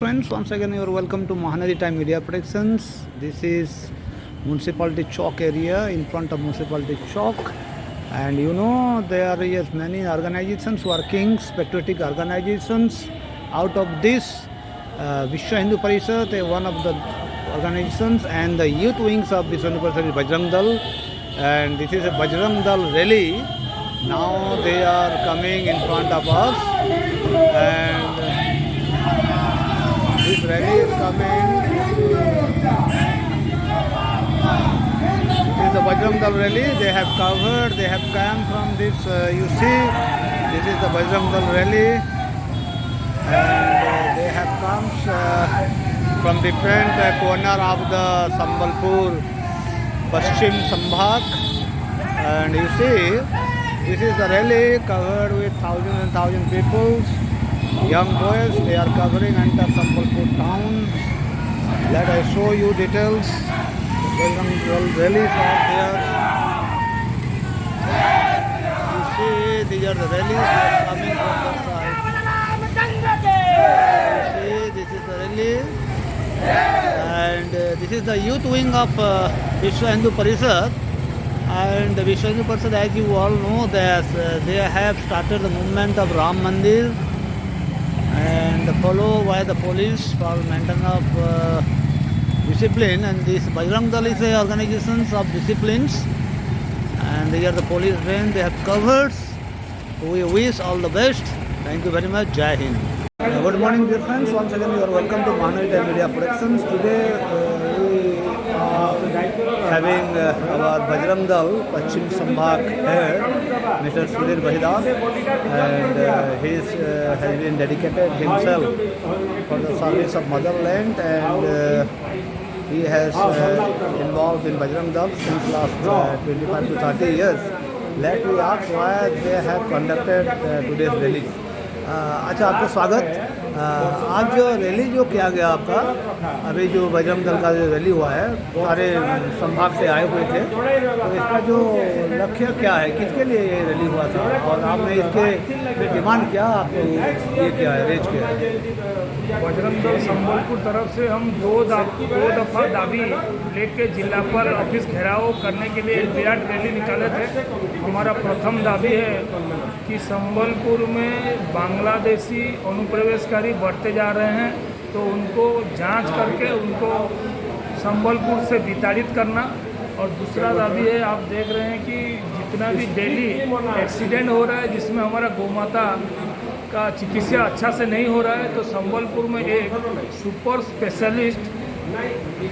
Friends, once again you are welcome to Mahanadi Time Media Productions. This is Municipality Chowk area, in front of Municipality Chowk, and there is many organizations working, patriotic organizations. Out of this, Vishwa Hindu Parishad is one of the organizations, and the youth wings of Vishwa Hindu Parishad is Bajrang Dal, and this is a Bajrang Dal rally. Now they are coming in front of us, and this rally is coming. This is the Bajrang Dal rally. They have covered, they have come from this, you see, this is the Bajrang Dal rally. And they have come from different corner of the Sambalpur, Paschim Sambhag. And you see, this is the rally covered with thousands and thousands people. Young boys, they are covering entire Sambalpur town. Let I show you details. The rallies are there. You see, these are the rallies that are coming from the side. You see, this is the rally. And this is the youth wing of Vishwa Hindu Parishad. And the Vishwa Hindu Parishad, as you all know, they have started the movement of Ram Mandir, and followed by the police for maintenance of discipline. And this Bajrang Dal is a organization of disciplines, and they are the police band. They have covered. We wish all the best. Thank you very much. Jai Hind. Good morning, dear friends. Once again, you are welcome to Mahanadi Time Media Productions. Today we are having our Bajrang Dal Paschim Sambhag head, Mr. Sudhir Bahidas, and he has been dedicated himself for the service of motherland, and he has involved in Bajrang Dal since last 25 to 30 years. Let me ask why they have conducted today's rally. अच्छा, आपका स्वागत। आज जो rally जो किया गया आपका, अभी जो बजरंग दल का जो रैली हुआ है, सारे संभाग से आए हुए थे, तो इसका जो लक्ष्य क्या है, किसके लिए ये रैली हुआ था, और आपने इसके डिमांड क्या आपको ये क्या है, रेज किया है? बजरंग दल संबलपुर तरफ से हम दो दफ़ा दाबी लेके जिला पर ऑफिस घेराव करने के लिए एक विराट रैली निकाले थे। हमारा प्रथम दाबी है कि संबलपुर में बांग्लादेशी अनुप्रवेशकारी बढ़ते जा रहे हैं, तो उनको जांच करके उनको संबलपुर से विताड़ित करना। और दूसरा दाबी है, आप देख रहे हैं कि जितना भी डेली एक्सीडेंट हो रहा है जिसमें हमारा गौमाता का चिकित्सा अच्छा से नहीं हो रहा है, तो संबलपुर में एक सुपर स्पेशलिस्ट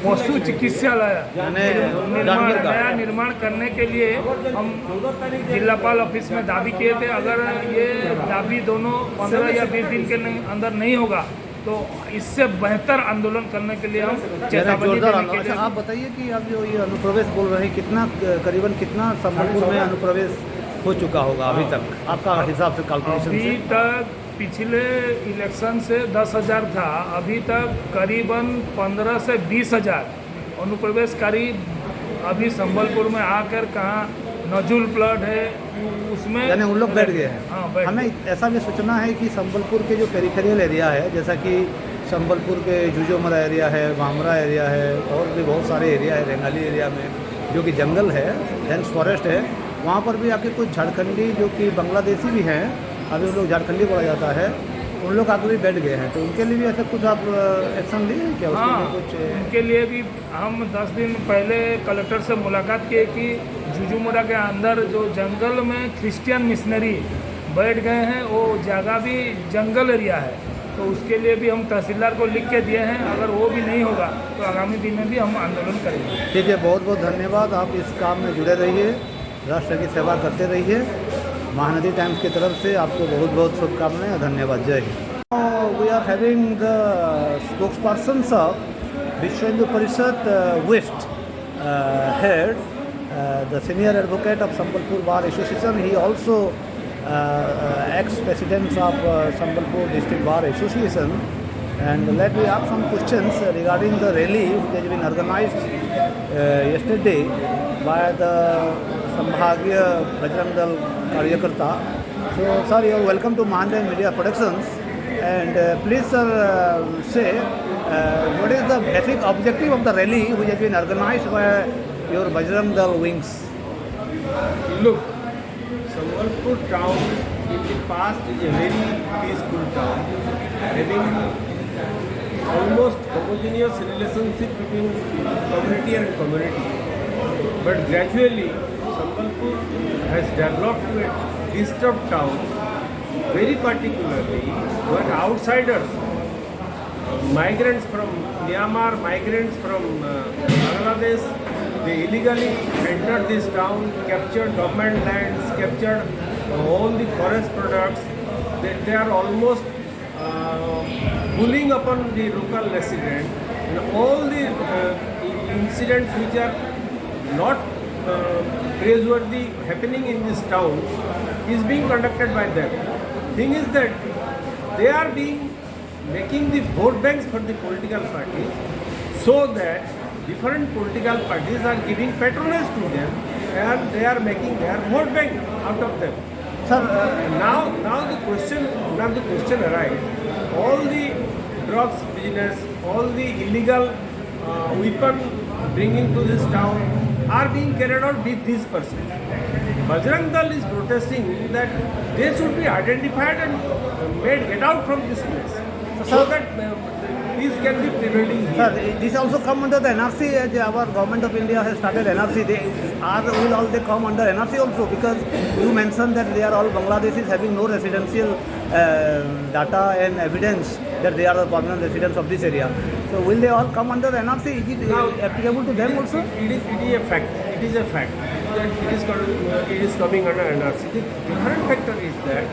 पशु चिकित्सालय नया निर्माण करने के लिए हम जिलापाल ऑफिस में दाबी किए थे। अगर ये दाबी दोनों 15 या 20 दिन के अंदर नहीं होगा तो इससे बेहतर आंदोलन करने के लिए हम चेतावनी देने के लिए। आप बताइए कि आप जो ये अनुप्रवेश बोल रहे हैं, करीबन कितना संबलपुर में अनुप्रवेश हो चुका होगा अभी तक, आपका हिसाब से कैलकुलेशन? अभी तक पिछले इलेक्शन से 10,000 था, अभी तक करीबन 15 से 20,000 अनुप्रवेशकारी अभी संबलपुर में आकर कहाँ नजुल प्लॉट है उसमें, यानी उन लोग बैठ गए हैं। हाँ, हमें ऐसा भी सोचना है कि संबलपुर के जो पेरिफेरियल एरिया है, जैसा कि संबलपुर के जुजोमरा एरिया है, वामरा एरिया है, और भी बहुत सारे एरिया है, रेंगाली एरिया में जो कि जंगल है, डेंस फॉरेस्ट है, वहाँ पर भी आके कुछ झारखंडी जो कि बांग्लादेशी भी हैं, अभी उन लोग झारखंडी बोला जाता है, उन लोग आके भी बैठ गए हैं, तो उनके लिए भी ऐसा कुछ आप एक्शन लिए क्या? हाँ, कुछ उनके लिए भी हम 10 दिन पहले कलेक्टर से मुलाकात किए कि जुजुमुरा के अंदर जो जंगल में क्रिश्चियन मिशनरी बैठ गए हैं, वो जगह भी जंगल एरिया है, तो उसके लिए भी हम तहसीलदार को लिख के दिए हैं। अगर वो भी नहीं होगा तो आगामी दिन में भी हम आंदोलन करेंगे। ठीक है, बहुत बहुत धन्यवाद। आप इस काम में जुड़े रहिए, राष्ट्र की सेवा करते रहिए। महानदी टाइम्स की तरफ से आपको बहुत बहुत शुभकामनाएं, धन्यवाद। जय हिंद। We are having the spokespersons of Vishwa Hindu Parishad west head, the senior advocate of Sambalpur bar association. He also ex-president of Sambalpur District Bar Association, and let me ask some questions regarding the rally which has been organized yesterday by the Sambhagya Bajrang Dal Karyakarta. So, sir, you are welcome to Mahanadi Media Productions, And please, sir, say what is the basic objective of the rally which has been organized by your Bajrang Dal wings? Look, Sambalpur town in the past is a very peaceful town, having almost homogeneous relationship between community and community. But gradually, Sambalpur has developed to a disturbed town, very particularly when outsiders, migrants from Myanmar, migrants from Bangladesh, they illegally entered this town, captured government lands, captured all the forest products. They are almost bullying upon the local resident. And all the incidents which are not praiseworthy happening in this town is being conducted by them. Thing is that they are making the vote banks for the political parties, so that different political parties are giving patronage to them and they are making their vote bank out of them. Sir, Now the question arises: all the drugs business, all the illegal weapon bringing to this town are being carried out with this person. Bajrang Dal is protesting that they should be identified and made get out from this place, so that peace can be prevailing here. sir, this also come under the NRC. As our government of India has started NRC, will all they come under NRC also? Because you mentioned that they are all Bangladeshis having no residential data and evidence that they are the permanent residents of this area. So will they all come under NRC? Is it applicable to them also? It is a fact. It is a fact that it is coming under NRC. The different factor is that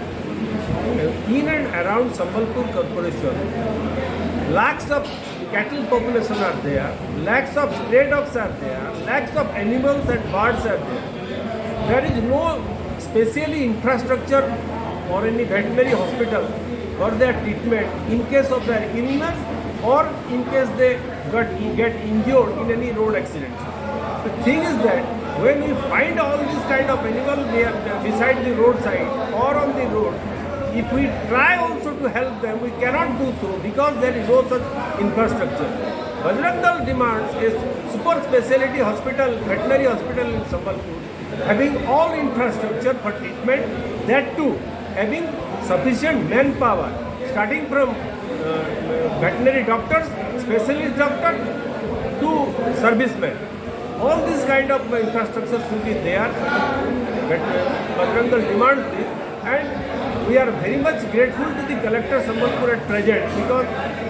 in and around Sambalpur Corporation, lakhs of cattle population are there, lakhs of stray dogs are there, lakhs of animals and birds are there. There is no specially infrastructure or any veterinary hospital for their treatment in case of their illness or in case they get injured in any road accident. The thing is that when we find all these kind of animals beside the roadside or on the road, if we try also to help them, we cannot do so because there is no such infrastructure. Bajrang Dal demands a super speciality hospital, veterinary hospital in Sambalpur, having all infrastructure for treatment, that too having sufficient manpower, starting from veterinary doctors, specialist doctors to servicemen. All this kind of infrastructure should be there. Bajrang Dal demands this, and we are very much grateful to the collector Sambalpur at present, because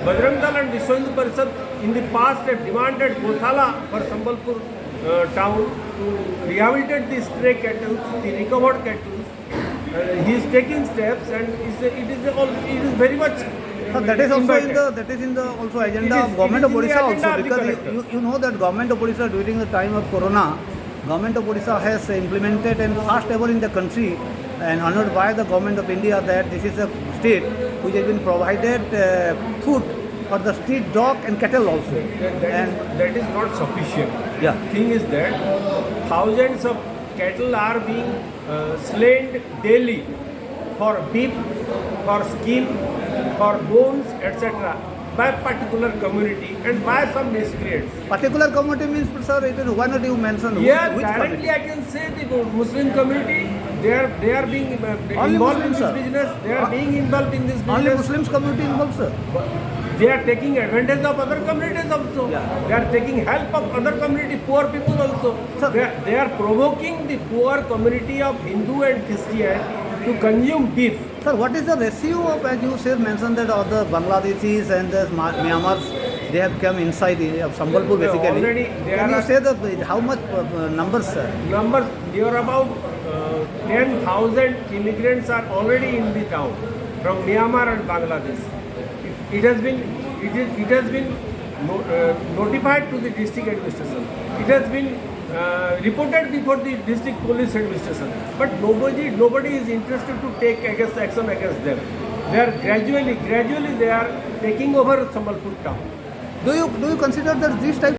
Bajrang Dal and Vishwa Hindu Parishad in the past have demanded Gosala for Sambalpur town to rehabilitate the stray cattle, the recovered cattle. He is taking steps, and it is very much. That is also in the also agenda of government of Odisha also, because you know that government of Odisha during the time of Corona, government of Odisha has implemented and first ever in the country and honored by the government of India that this is a state which has been provided food for the street dog and cattle also. That is not sufficient. Yeah. Thing is that thousands of cattle are being slain daily for beef, for skin, for bones, etc. by particular community and by some miscreants. Particular community means, sir, it is why not you mention Yeah, which directly community? I can say the Muslim community. They are being Only involved Muslims, in sir. this business. They are being involved in this business. Only Muslims community involved, sir. They are taking advantage of other communities also. Yeah. They are taking help of other community, poor people also. Sir. They are provoking the poor community of Hindu and Christian to consume beef. Sir, what is the ratio of, as you said, mentioned that all the Bangladeshis and the Myanmars, they have come inside of Sambalpur basically. Already they Can are you say how much numbers, sir? numbers. There are about 10,000 immigrants are already in the town from Myanmar and Bangladesh. It has been notified to the district administration. It has been reported before the district police administration. But nobody is interested to take action against them. They are gradually they are taking over Sambalpur town. Do you consider that this type